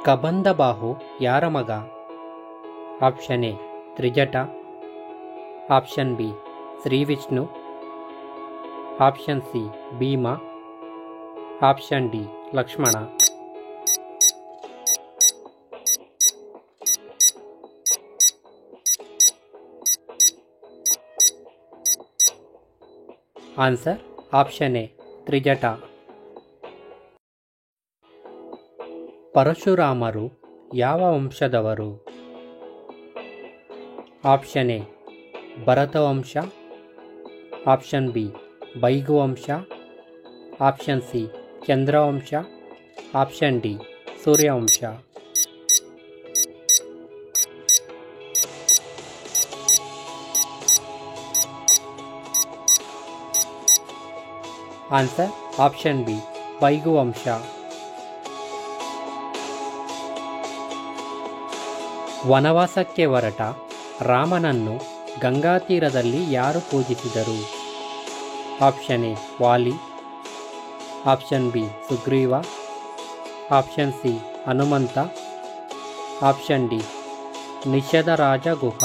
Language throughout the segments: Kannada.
ಕಬಂದಬಾಹು ಯಾರ ಮಗ? Option A Trijata, option B Srivishnu, option C Bhima, option D Lakshmana. Answer option A Trijata. ಪರಶುರಾಮರು ಯಾವ ವಂಶದವರು? Option A Bharatavamsha, option B ಭೈಗುವಂಶ, option C Chandravamsha, option D Suryavamsha. Answer option B Bhaiguvamsha. ವನವಾಸಕ್ಕೆ ಹೊರಟ ರಾಮನನ್ನು ಗಂಗಾ ತೀರದಲ್ಲಿ ಯಾರು ಪೂಜಿಸಿದರು? Option A Vali, option B Sugriva, option C Hanumantha, option D Nishadharaja Guha.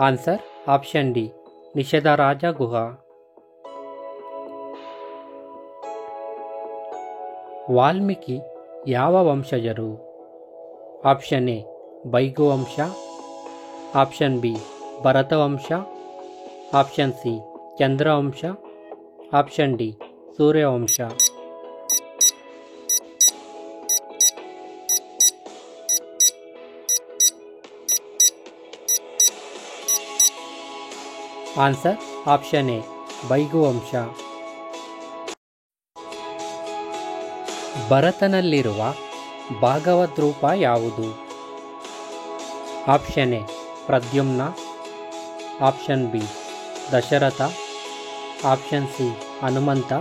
Answer option D Nishadharaja Guha. Valmiki ಯಾವ ವಂಶಜರು? Option A Bhaiguvamsha, option B Bharatavamsha, option C Chandravamsha, option D Suryavamsha. Answer option A Bhaiguvamsha. ಭರತನಲ್ಲಿರುವ ಭಾಗವತ್ ರೂಪ ಯಾವುದು? Option A Pradyumna, option B Dasharatha, option C Hanumantha,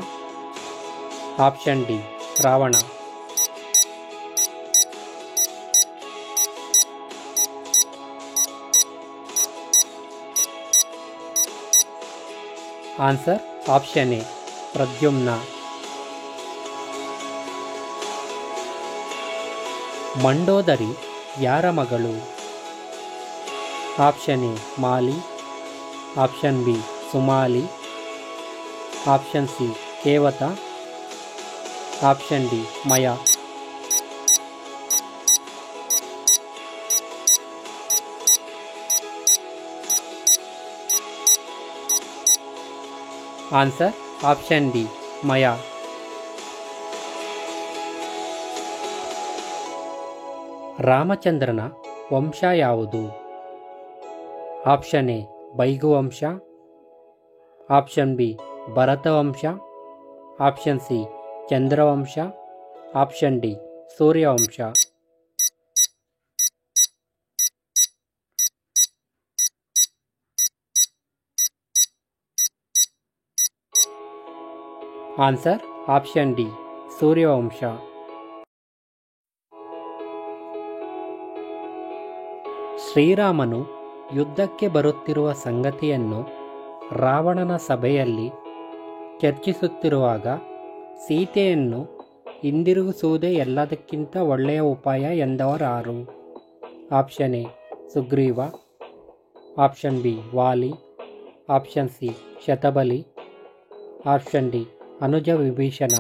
option D Ravana. Answer option A Pradyumna. Mandodari ಯಾರ ಮಗಳು? Option A Mali, option B Sumali, option C Kevata, option D Maya. Answer option D Maya. ರಾಮಚಂದ್ರನ ವಂಶ ಯಾವುದು? Option A Bhaiguvamsha, option B Bharatavamsha, option C Chandravamsha, option D Suryavamsha. Answer option D ಸೂರ್ಯವಂಶ. ಶ್ರೀರಾಮನು ಯುದ್ಧಕ್ಕೆ ಬರುತ್ತಿರುವ ಸಂಗತಿಯನ್ನು ರಾವಣನ ಸಭೆಯಲ್ಲಿ ಚರ್ಚಿಸುತ್ತಿರುವಾಗ ಸೀತೆಯನ್ನು ಹಿಂದಿರುಗಿಸುವುದೇ ಎಲ್ಲದಕ್ಕಿಂತ ಒಳ್ಳೆಯ ಉಪಾಯ ಎಂದವರಾರು? Option A Sugriva, option B Vali, option C Shatabali, option D ಅನುಜ ವಿಭೀಷಣ.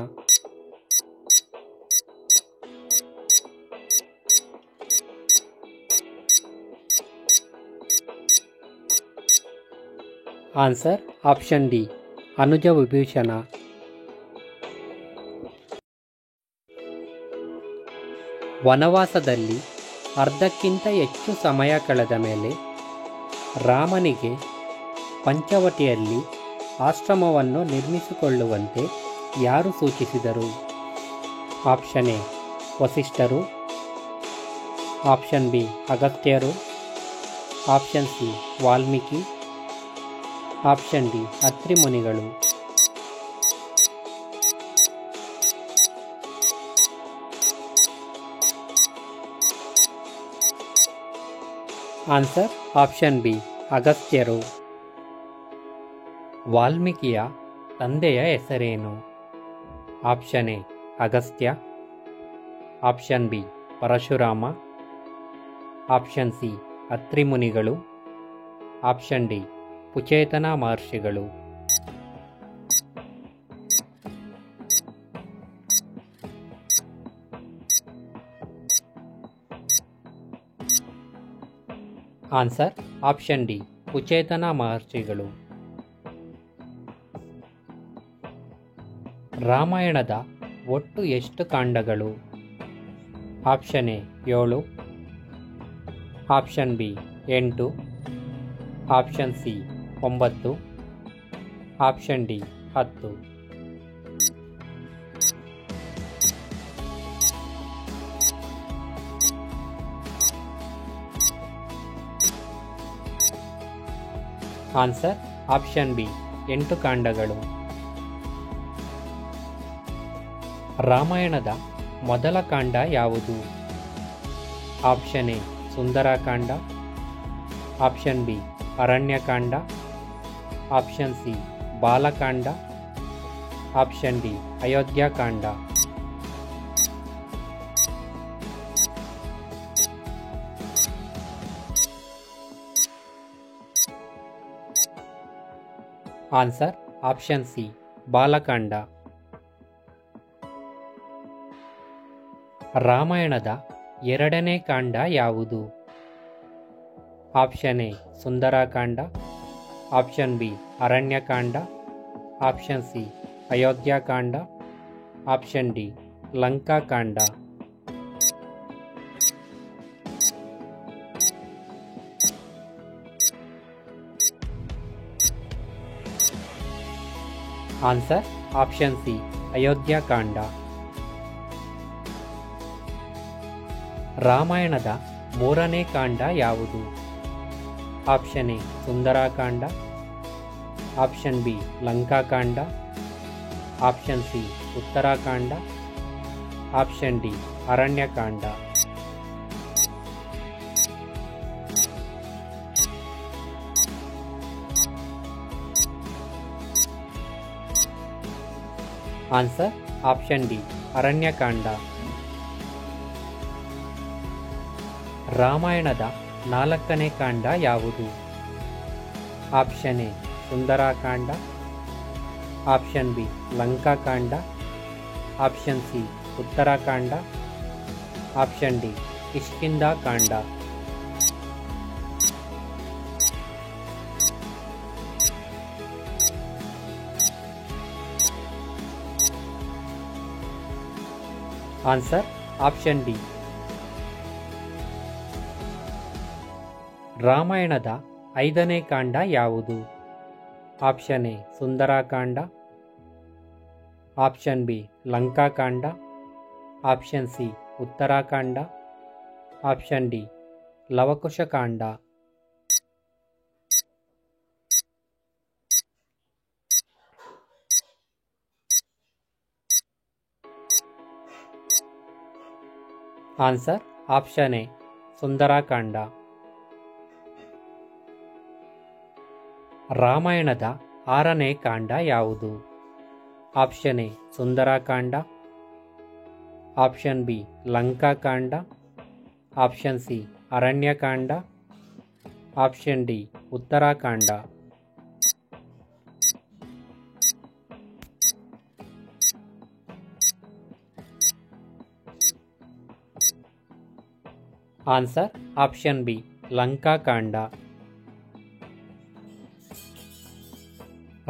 ಆನ್ಸರ್ ಆಪ್ಷನ್ ಡಿ ಅನುಜ ವಿಭೀಷಣ. ವನವಾಸದಲ್ಲಿ ಅರ್ಧಕ್ಕಿಂತ ಹೆಚ್ಚು ಸಮಯ ಕಳೆದ ಮೇಲೆ ರಾಮನಿಗೆ ಪಂಚವಟಿಯಲ್ಲಿ ಆಶ್ರಮವನ್ನು ನಿರ್ಮಿಸಿಕೊಳ್ಳುವಂತೆ ಯಾರು ಸೂಚಿಸಿದರು? ಆಪ್ಷನ್ ಎ ವಸಿಷ್ಠರು, ಆಪ್ಷನ್ ಬಿ ಅಗಸ್ತ್ಯರು, option C Valmiki, option D Atri ಮುನಿಗಳು. ಆನ್ಸರ್ ಆಪ್ಷನ್ ಬಿ ಅಗಸ್ತ್ಯರು. ವಾಲ್ಮೀಕಿಯ ತಂದೆಯ ಹೆಸರೇನು? Option A Agastya, option B Parashurama, option C Atri ಮುನಿಗಳು, ಆಪ್ಷನ್ ಡಿ ಕುಚೇತನ ಮಹರ್ಷಿಗಳು. ಆನ್ಸರ್ ಆಪ್ಷನ್ ಡಿ ಕುಚೇತನ ಮಹರ್ಷಿಗಳು. ರಾಮಾಯಣದ ಒಟ್ಟು ಎಷ್ಟು ಕಾಂಡಗಳು? Option A 7, option B 8, option C 9, option D 10. Answer option B 8 ಕಾಂಡಗಳು. ರಾಮಾಯಣದ ಮೊದಲ ಕಾಂಡ ಯಾವುದು? Option A Sundarakanda, option B Aranyakanda, option C Balakanda, option D Ayodhyakanda. Answer option C Balakanda. ರಾಮಾಯಣದ ಎರಡನೇ ಕಾಂಡ ಯಾವುದು? Option A Sundarakanda, option B Aranyakanda, option C Ayodhyakanda, option D Lankakanda. Answer option C Ayodhyakanda. ರಾಮಾಯಣದ ಮೂರನೇ ಕಾಂಡ ಯಾವುದು? Option A Sundarakanda, option B Lankakanda, option C Uttarakanda, option D Aranyakanda. Answer option D Aranyakanda. ರಾಮಾಯಣದ ನಾಲ್ಕನೇ ಕಾಂಡ ಯಾವುದು? Option A Sundarakanda, option B Lankakanda, option C Uttarakanda, option D Kishkindhakanda. Answer option D. ರಾಮಾಯಣದ ಐದನೇ ಕಾಂಡ ಯಾವುದು? Option A Sundarakanda, option B Lankakanda, option C Uttarakanda, option D Lavakushakanda. Answer option A Sundarakanda. ರಾಮಾಯಣದ ಆರನೇ ಕಾಂಡ ಯಾವುದು? Option A Sundarakanda, option B Lankakanda, option C Aranyakanda, option D Uttarakanda. Answer option B Lankakanda.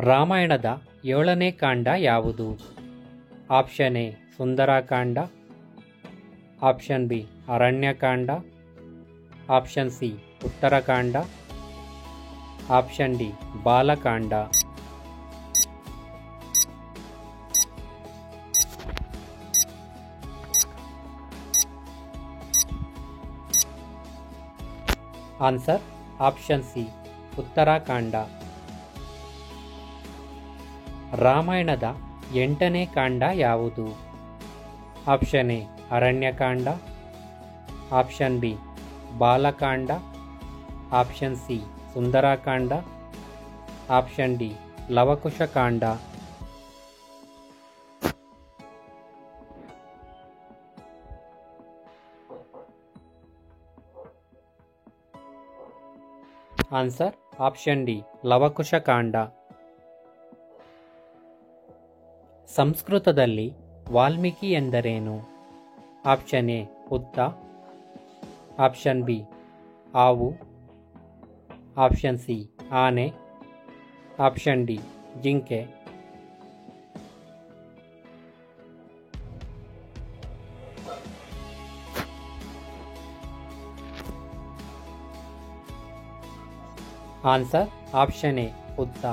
ರಾಮಾಯಣದ ಏಳನೇ ಕಾಂಡ ಯಾವುದು? Option A Sundarakanda, option B Aranyakanda, option C Uttarakanda, option D Balakanda. Answer option C Uttarakanda. ರಾಮಾಯಣದ ಎಂಟನೇ ಕಾಂಡ ಯಾವುದು? Option A Aranyakanda, option B Balakanda, option C Sundarakanda. Option D Lavakushakanda. Answer option D Lavakushakanda. ಸಂಸ್ಕೃತದಲ್ಲಿ ವಾಲ್ಮೀಕಿ ಎಂದರೇನು? ಆಪ್ಷನ್ ಎ ಹುತ್ತ. ಆಪ್ಷನ್ ಬಿ ಆವು. ಆಪ್ಷನ್ ಸಿ ಆನೆ. ಆಪ್ಷನ್ ಡಿ ಜಿಂಕೆ. ಆನ್ಸರ್ ಆಪ್ಷನ್ ಎ ಹುತ್ತ.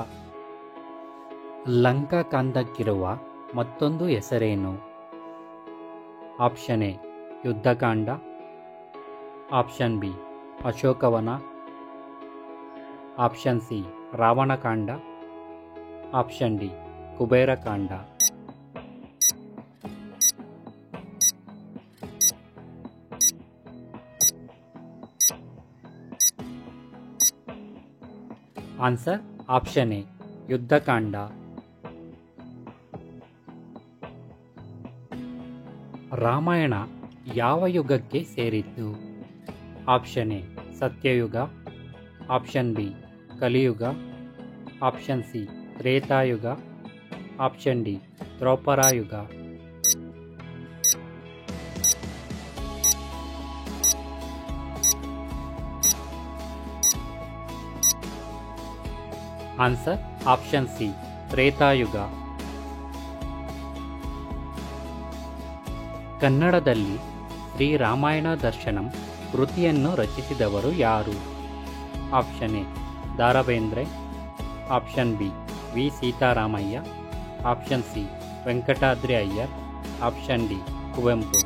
ಲಂಕಾ ಕಾಂಡಕ್ಕಿರುವ ಮತ್ತೊಂದು ಹೆಸರೇನು? Option A Yuddhakanda. Option B Ashokavana. Option C Ravanakanda. Option D Kuberakanda. Answer option A Yuddhakanda. Ramayana ಯಾವ ಯುಗಕ್ಕೆ ಸೇರಿದ್ದು? Option A Satyayuga. Option B Kaliyuga. Option C Tretayuga. Option D Dwaparayuga. Answer option C Tretayuga. ಕನ್ನಡದಲ್ಲಿ ಶ್ರೀರಾಮಾಯಣ ದರ್ಶನಂ ಕೃತಿಯನ್ನು ರಚಿಸಿದವರು ಯಾರು? Option A Da Ra Bendre. Option B V Seetharamaiah. Option C Venkatadri Iyer. Option D Kuvempu.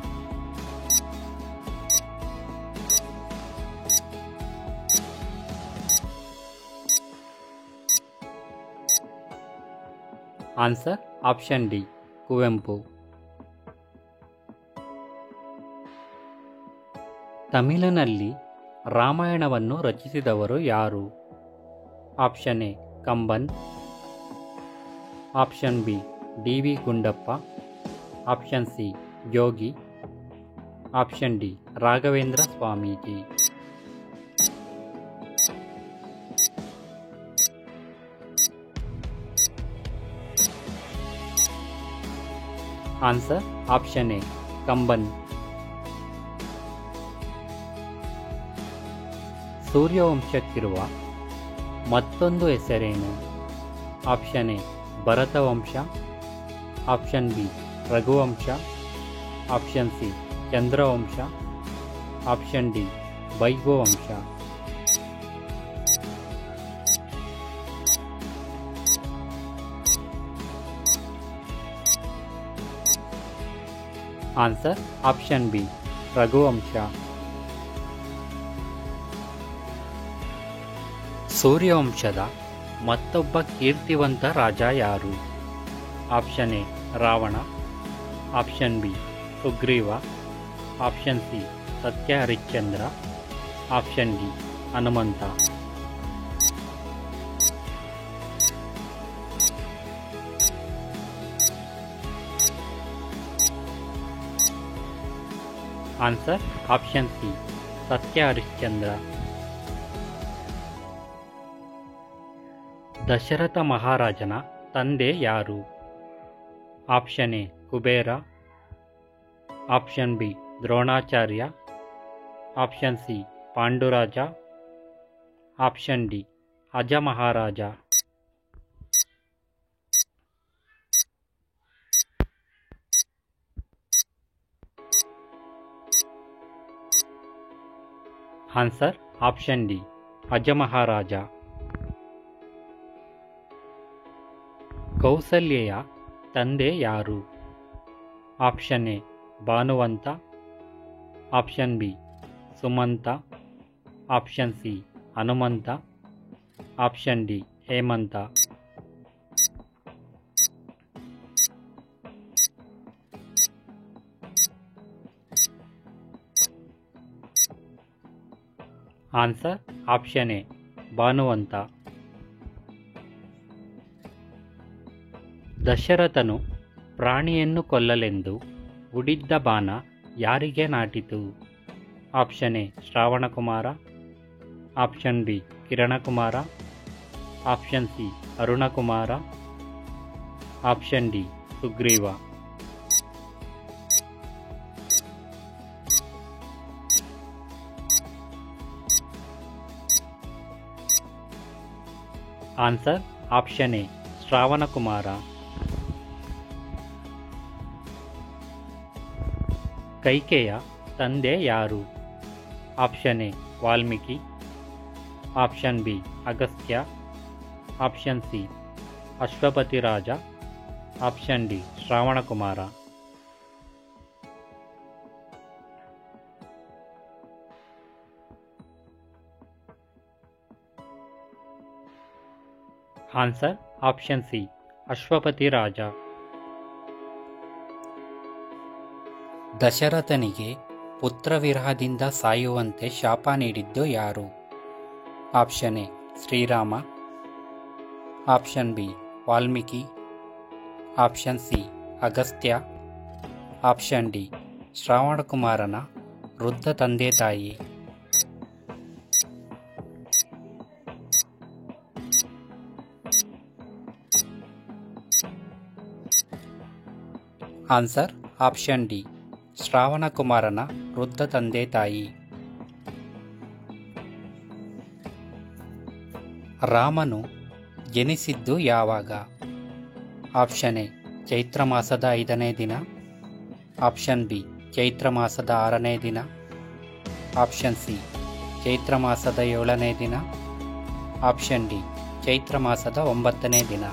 Answer option D Kuvempu. ತಮಿಳಿನಲ್ಲಿ ರಾಮಾಯಣವನ್ನು ರಚಿಸಿದವರು ಯಾರು? Option A Kamban. Option B D V Gundappa. Option C Jogi. Option D Raghavendra Swamiji. Answer option A Kamban. ಸೂರ್ಯವಂಶಕ್ಕಿರುವ ಮತ್ತೊಂದು ಹೆಸರೇನು? Option A Bharatavamsha. Option B Raghuvamsha. Option C Chandravamsha. Option D Vaibhavamsha. Answer option B Raghuvamsha. ಸೂರ್ಯವಂಶದ ಮತ್ತೊಬ್ಬ ಕೀರ್ತಿವಂತ ರಾಜ ಯಾರು? Option A Ravana. Option B Sugriva. Option C Satya Harishchandra. Option D Hanumantha. Answer option C Satya Harishchandra. Dasharatha ಮಹಾರಾಜನ ತಂದೆ ಯಾರು? Option A Kubera. Option B Dronacharya. Option C Panduraja. Option D Aja Maharaja. Answer option D Aja ಮಹಾರಾಜ. ಕೌಸಲ್ಯೆಯ ತಂದೆ ಯಾರು? Option A Bhanuvanta. Option B Sumantha. Option C Hanumantha. Option D Hemantha. Answer option A Bhanuvanta. ದಶರಥನು ಪ್ರಾಣಿಯನ್ನು ಕೊಲ್ಲಲೆಂದು ಹೂಡಿದ್ದ ಬಾಣ ಯಾರಿಗೆ ನಾಟಿತು? Option A Shravanakumara, option B Kiranakumara, option C Arunakumara, option D Sugriva. Answer option A Shravanakumara. ಕೈಕೆಯ ತಂದೆ ಯಾರು? Option A Valmiki, option B Agastya, option C Ashwapati Raja, option D Shravanakumara. Answer option C Ashwapati Raja. ದಶರಥನಿಗೆ ಪುತ್ರವಿರಹದಿಂದ ಸಾಯುವಂತೆ ಶಾಪ ನೀಡಿದ್ದು ಯಾರು? Option A Shriram, option B Valmiki, option C Agastya, option D ಶ್ರಾವಣಕುಮಾರನ ವೃದ್ಧ ತಂದೆ ತಾಯಿ. ಆನ್ಸರ್ ಆಪ್ಷನ್ ಡಿ ಶ್ರಾವಣಕುಮಾರನ ವೃದ್ಧ ತಂದೆ ತಾಯಿ. ರಾಮನು ಜನಿಸಿದ್ದು ಯಾವಾಗ? ಆಪ್ಷನ್ ಎ ಚೈತ್ರ ಮಾಸದ 5ನೇ ದಿನ, ಆಪ್ಷನ್ ಬಿ ಚೈತ್ರ ಮಾಸದ 6ನೇ ದಿನ, ಆಪ್ಷನ್ ಸಿ ಚೈತ್ರ ಮಾಸದ 7ನೇ ದಿನ, ಆಪ್ಷನ್ ಡಿ ಚೈತ್ರ ಮಾಸದ 9ನೇ ದಿನ.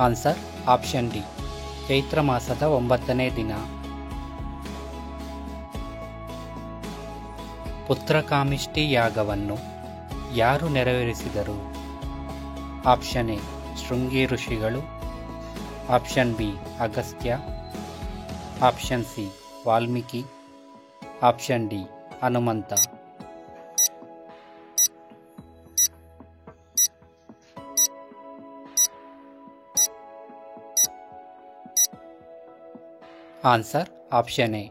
ಆನ್ಸರ್ ಆಪ್ಷನ್ ಡಿ ಚೈತ್ರ ಮಾಸದ 9ನೇ ದಿನ. ಪುತ್ರಕಾಮಿಷ್ಟಿ ಯಾಗವನ್ನು ಯಾರು ನೆರವೇರಿಸಿದರು? ಆಪ್ಷನ್ ಎ ಶೃಂಗಿ ಋಷಿಗಳು, option B Agastya, option C Valmiki, option D Hanumantha. Answer option A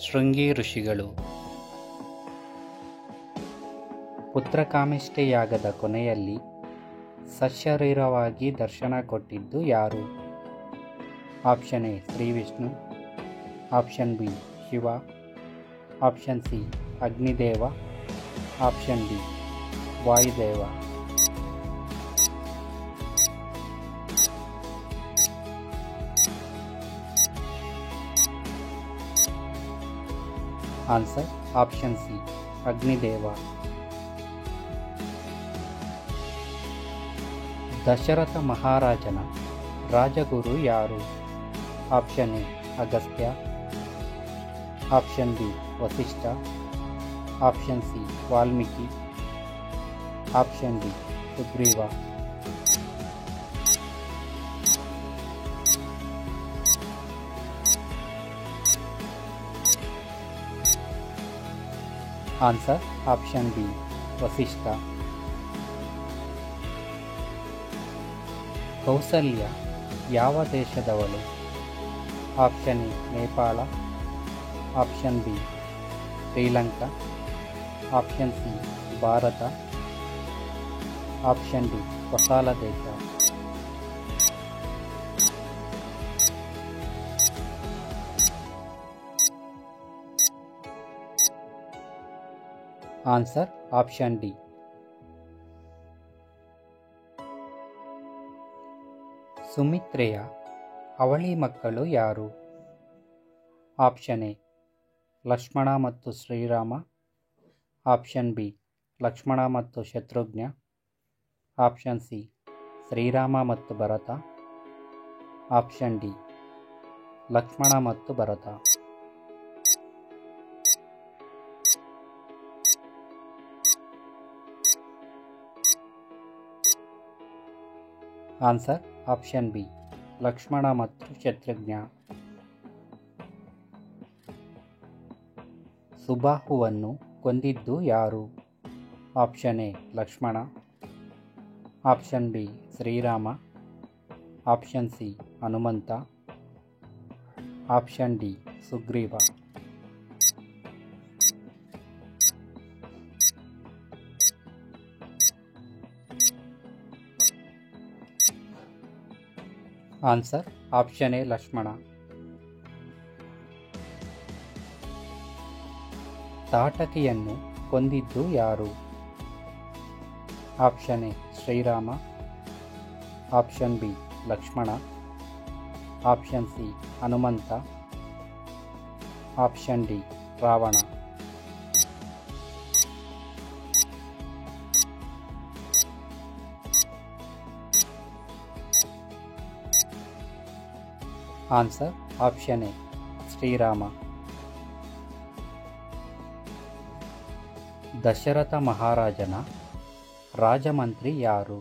Shringi ಋಷಿಗಳು. ಪುತ್ರಕಾಮಿಷ್ಟಿ ಯಾಗದ ಕೊನೆಯಲ್ಲಿ ಸಶರೀರವಾಗಿ ದರ್ಶನ ಕೊಟ್ಟಿದ್ದು ಯಾರು? Option A Shri Vishnu, option B Shiva, option C Agnideva, option D Vayudeva. Answer option C Agnideva. Dasharatha ಮಹಾರಾಜನ ರಾಜಗುರು ಯಾರು? Option A Agastya, option B Vasishtha, option C Valmiki, option D Sugriva. Answer option B Vasishtha. Kausalya ಯಾವ ದೇಶದವಳು? Option A Nepal, option B Sri Lanka, option C Bharat, option D Kosala ದೇಶ. Answer option D. ಸುಮಿತ್ರೆಯ ಅವಳಿ ಮಕ್ಕಳು ಯಾರು? ಆಪ್ಷನ್ ಎ ಲಕ್ಷ್ಮಣ ಮತ್ತು ಶ್ರೀರಾಮ, ಆಪ್ಷನ್ ಬಿ ಲಕ್ಷ್ಮಣ ಮತ್ತು ಶತ್ರುಘ್ನ, ಆಪ್ಷನ್ ಸಿ ಶ್ರೀರಾಮ ಮತ್ತು ಭರತ, ಆಪ್ಷನ್ ಡಿ ಲಕ್ಷ್ಮಣ ಮತ್ತು Bharata. Answer option B Lakshmana ಮತ್ತು ಶತ್ರುಘ್ನ. ಸುಬಾಹುವನ್ನು ಕೊಂದಿದ್ದು ಯಾರು? Option A Lakshmana, option B Shriram, option C Hanumantha, option D Sugriva. Answer option A Lakshmana. ತಾಟಕಿಯನ್ನು ಕೊಂದಿದ್ದು ಯಾರು? Option A Shriram, option B Lakshmana, option C Hanumantha, option D Ravana. Answer option A Shrirama. Dasharatha ಮಹಾರಾಜನ ರಾಜಮಂತ್ರಿ ಯಾರು?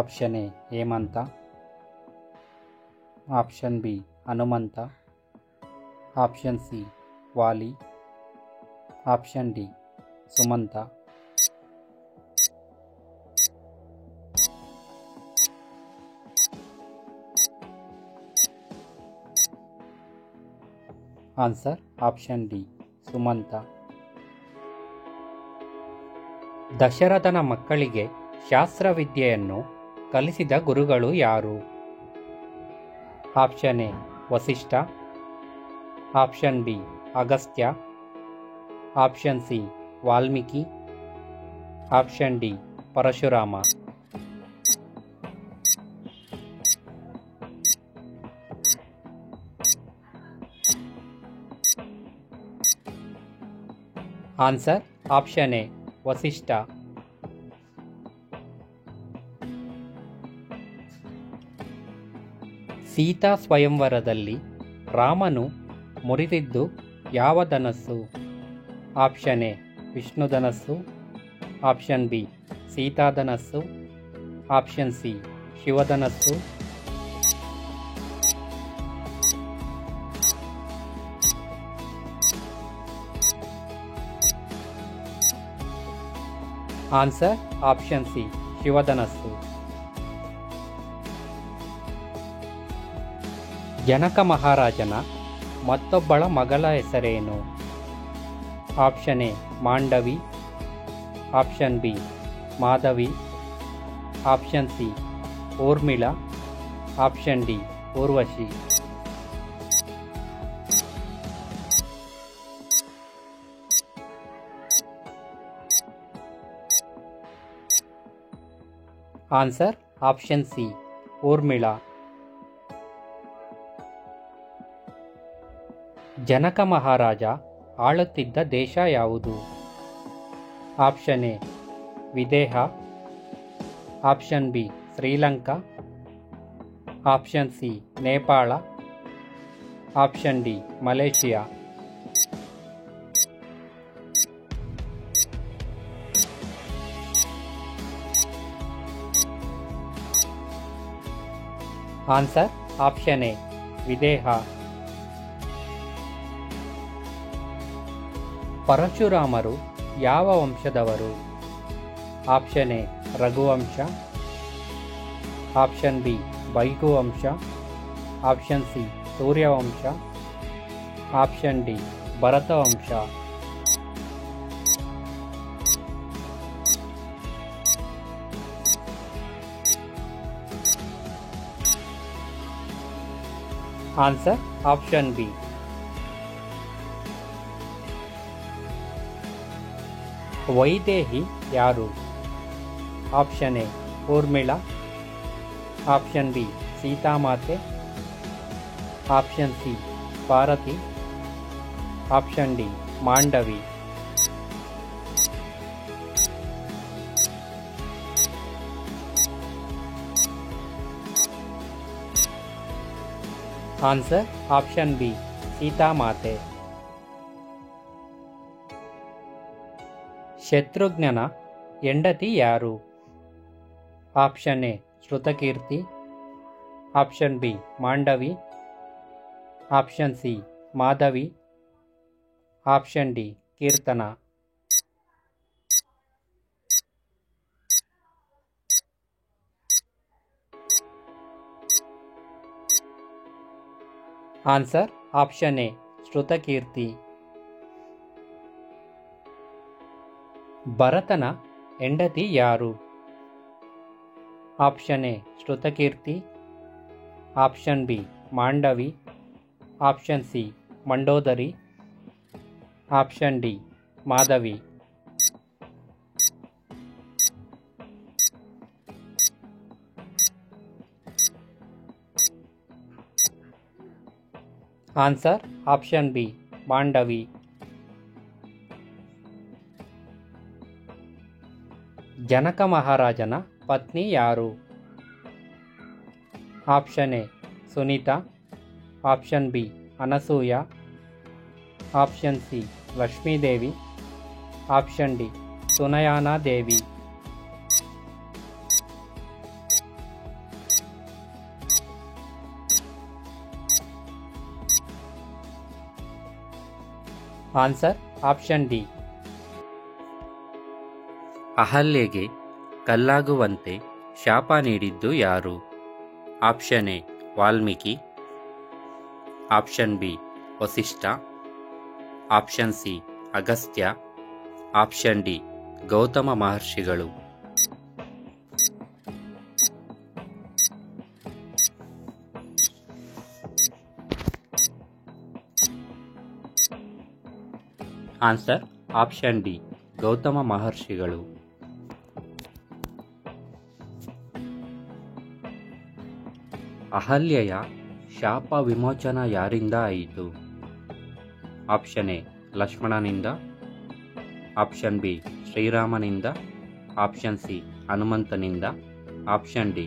Option A Hemantha, option B Hanumantha, option C Vali, option D Sumantha. Answer option D Sumantha. ದಶರಥನ ಮಕ್ಕಳಿಗೆ ಶಾಸ್ತ್ರವಿದ್ಯೆಯನ್ನು ಕಲಿಸಿದ ಗುರುಗಳು ಯಾರು? Option A Vasishtha, option B Agastya, option C Valmiki, option D Parashurama. Answer option A Vasishtha. Sita ಸ್ವಯಂವರದಲ್ಲಿ ರಾಮನು ಮುರಿದಿದ್ದು ಯಾವ ಧನಸ್ಸು? Option A Vishnudhanus, option B Sitadhanus, option C Shivadhanus, answer option C Shivadhanus. Janaka ಮಹಾರಾಜನ ಮತ್ತೊಬ್ಬಳ ಮಗಳ ಹೆಸರೇನು? Option A Mandavi, option B Madhavi, option C Urmila, option D Urvashi. Answer option C Urmila. Janaka Maharaja ಆಳುತ್ತಿದ್ದ ದೇಶ ಯಾವುದು? Option A Videha, option B Sri Lanka, option C Nepal, option D Malaysia. Answer option A Videha. ಪರಶುರಾಮರು ಯಾವ ವಂಶದವರು? Option A Raghuvamsha, option B ಭೈಗುವಂಶ, option C Suryavamsha, option D Bharatavamsha. Answer option B. Vaidehi ಯಾರು? Option A Urmila, option B ಸೀತಾಮಾತೆ, option C Bharati, option D Mandavi. Answer option B ಸೀತಾಮಾತೆ. ಶತ್ರುಘ್ನನ ಹೆಂಡತಿ ಯಾರು? Option A Shrutakirti, option B Mandavi, option C Madhavi, option D Keertana. Answer option A Shrutakirti. ಭರತನ ಹೆಂಡತಿ ಯಾರು? Option A Shrutakirti, option B Mandavi, option C Mandodari, option D Madhavi. Answer option B Mandavi. Janaka ಮಹಾರಾಜನ ಪತ್ನಿ ಯಾರು? Option A Sunita, option B Anasuya, option C Lakshmidevi, option D Sunayana Devi. Answer option D. ಅಹಲ್ಯೆಗೆ ಕಲ್ಲಾಗುವಂತೆ ಶಾಪ ನೀಡಿದ್ದು ಯಾರು? Option A Valmiki, option B Vasishtha, option C Agastya, option D Gautama ಮಹರ್ಷಿಗಳು. ಆನ್ಸರ್ ಆಪ್ಷನ್ ಡಿ ಗೌತಮ ಮಹರ್ಷಿಗಳು. ಅಹಲ್ಯೆಯ ಶಾಪ ವಿಮೋಚನ ಯಾರಿಂದ ಆಯಿತು? ಆಪ್ಷನ್ ಎ ಲಕ್ಷ್ಮಣನಿಂದ, ಆಪ್ಷನ್ ಬಿ ಶ್ರೀರಾಮನಿಂದ, ಆಪ್ಷನ್ ಸಿ ಹನುಮಂತನಿಂದ, ಆಪ್ಷನ್ ಡಿ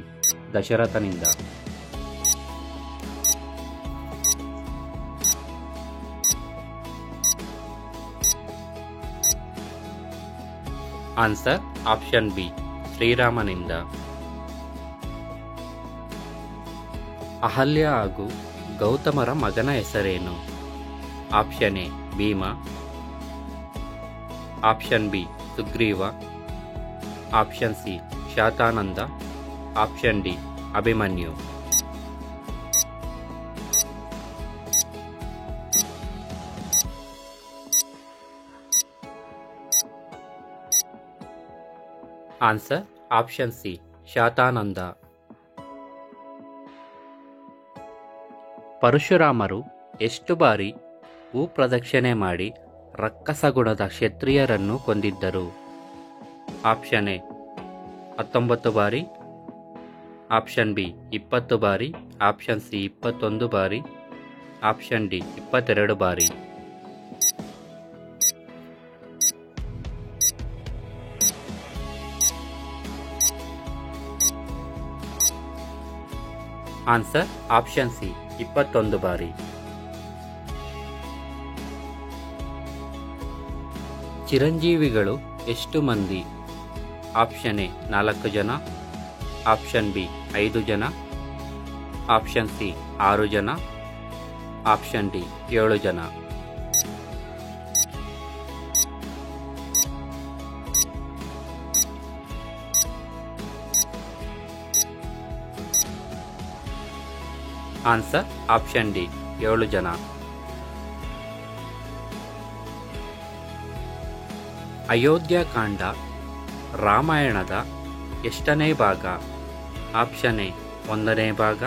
ದಶರಥನಿಂದ. ಆನ್ಸರ್ ಆಪ್ಷನ್ ಬಿ ಶ್ರೀರಾಮನಿಂದ. ಅಹಲ್ಯ ಹಾಗೂ ಗೌತಮರ ಮಗನ ಹೆಸರೇನು? Option A Bhima, option B Sugriva, option C Shatananda, option D Abhimanyu. Answer option C Shatananda. ಪರಶುರಾಮರು ಎಷ್ಟು ಬಾರಿ ಭೂಪ್ರದಕ್ಷಿಣೆ ಮಾಡಿ ರಕ್ಕಸಗುಣದ ಕ್ಷತ್ರಿಯರನ್ನು ಕೊಂದಿದ್ದರು? ಆಪ್ಷನ್ ಎ 19 ಬಾರಿ, ಆಪ್ಷನ್ ಬಿ 20 ಬಾರಿ, ಆಪ್ಷನ್ ಸಿ 21 ಬಾರಿ, ಆಪ್ಷನ್ ಡಿ 22 ಬಾರಿ. ಆನ್ಸರ್ ಆಪ್ಷನ್ ಸಿ 21 ಬಾರಿ. ಚಿರಂಜೀವಿಗಳು ಎಷ್ಟು ಮಂದಿ? ಆಪ್ಷನ್ ಎ 4 ಜನ, ಆಪ್ಷನ್ ಬಿ 5 ಜನ, ಆಪ್ಷನ್ ಸಿ 6 ಜನ, ಆಪ್ಷನ್ ಡಿ 7 ಜನ. ಆನ್ಸರ್ ಆಪ್ಷನ್ ಡಿ 7 ಜನ. ಅಯೋಧ್ಯಕಾಂಡ ರಾಮಾಯಣದ ಎಷ್ಟನೇ ಭಾಗ? ಆಪ್ಷನ್ ಎ 1ನೇ ಭಾಗ,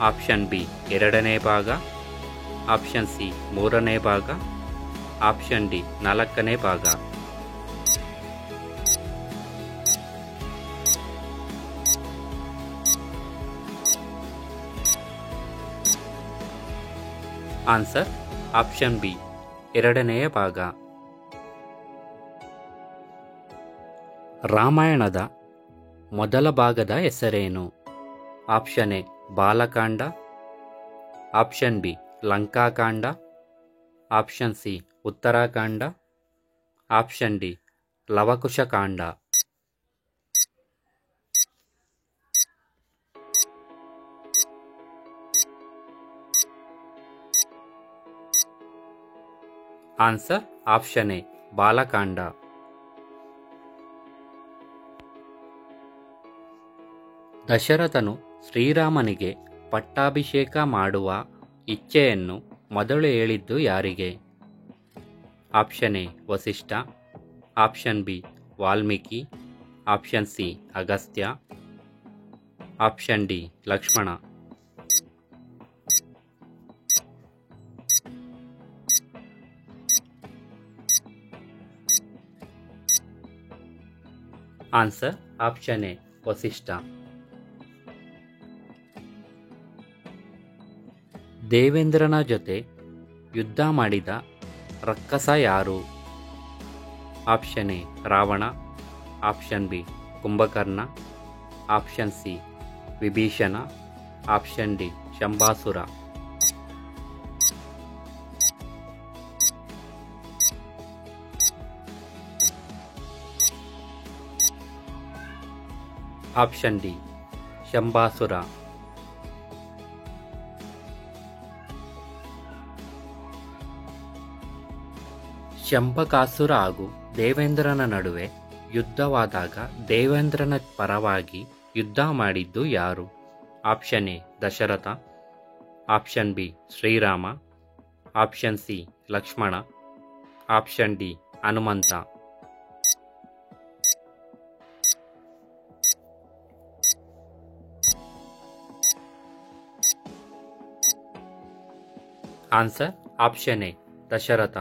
ಆಪ್ಷನ್ ಬಿ 2ನೇ ಭಾಗ, ಆಪ್ಷನ್ ಸಿ 3ನೇ ಭಾಗ, ಆಪ್ಷನ್ ಡಿ 4ನೇ ಭಾಗ. ಆನ್ಸರ್ ಆಪ್ಷನ್ ಬಿ 2ನೇ ಭಾಗ. ರಾಮಾಯಣದ ಮೊದಲ ಭಾಗದ ಹೆಸರೇನು? Option A Balakanda, option B Lankakanda, option C Uttarakanda, option D Lavakushakanda. Answer option A Balakanda. ದಶರಥನು ಶ್ರೀರಾಮನಿಗೆ ಪಟ್ಟಾಭಿಷೇಕ ಮಾಡುವ ಇಚ್ಛೆಯನ್ನು ಮೊದಲು ಹೇಳಿದ್ದು ಯಾರಿಗೆ? Option A Vasishtha, option B Valmiki, option C Agastya, option D Lakshmana. Answer option A Vasishtha. ದೇವೇಂದ್ರನ ಜೊತೆ ಯುದ್ಧ ಮಾಡಿದ ರಕ್ಕಸ ಯಾರು? Option A Ravana, option B Kumbhakarna, option C Vibhishana, option D Shambasura. Option D Shambasura. Shambakasura ಹಾಗೂ ದೇವೇಂದ್ರನ ನಡುವೆ ಯುದ್ಧವಾದಾಗ ದೇವೇಂದ್ರನ ಪರವಾಗಿ ಯುದ್ಧ ಮಾಡಿದ್ದು ಯಾರು? Option A Dasharatha, option B Shriram, option C Lakshmana, option D Hanumantha. Answer option A Dasharatha.